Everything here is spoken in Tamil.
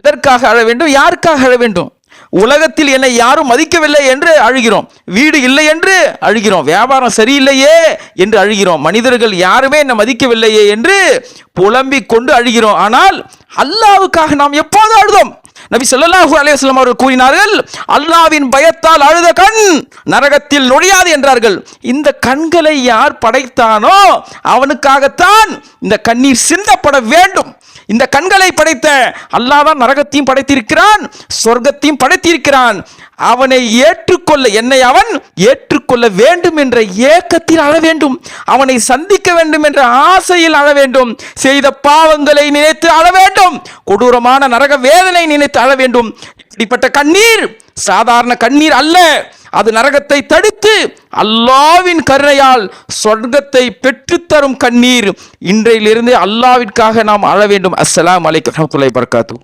எதற்காக அழ வேண்டும்? யாருக்காக அழ வேண்டும்? உலகத்தில் என்னை யாரும் மதிக்கவில்லை என்று அழுகிறோம், வீடு இல்லை என்று அழுகிறோம், வியாபாரம் சரியில்லையே என்று அழுகிறோம், மனிதர்கள் யாருமே என்னை மதிக்கவில்லையே என்று புலம்பிக் கொண்டு அழுகிறோம். ஆனால் அல்லாஹ்வுக்காக நாம் எப்போது அழுதோம்? நபி ஸல்லல்லாஹு அலைஹி வஸல்லம் அவர்கள் கூறினார்கள், அல்லாஹ்வின் பயத்தால் அழுத கண் நரகத்தில் நுழையாது என்றார்கள். இந்த கண்களை யார் படைத்தானோ அவனுக்காகத்தான் இந்த கண்ணீர் சிந்தப்பட வேண்டும். இந்த கண்களை படைத்த அல்லாஹ் தான் நரகத்தையும் படைத்திருக்கிறான், சொர்க்கத்தையும் படைத்திருக்கிறான். அவனை ஏற்றுக்கொள்ள, என்னை அவன் ஏற்றுக்கொள்ள வேண்டும் என்ற ஏக்கத்தில் அழ வேண்டும், அவனை சந்திக்க வேண்டும் என்ற ஆசையில் அழ வேண்டும், செய்த பாவங்களை நினைத்து அழ வேண்டும், கொடூரமான நரக வேதனை நினைத்து அழ வேண்டும். இப்படிப்பட்ட கண்ணீர் சாதாரண கண்ணீர் அல்ல, அது நரகத்தை தடுத்து அல்லாஹ்வின் கருணையால் சொர்க்கத்தை பெற்றுத்தரும் கண்ணீர். இன்றையிலிருந்து அல்லாஹ்விற்காக நாம் அழ வேண்டும். அஸ்ஸலாமு அலைக்கும் வரஹ்மத்துல்லாஹி வபரகாத்துஹு.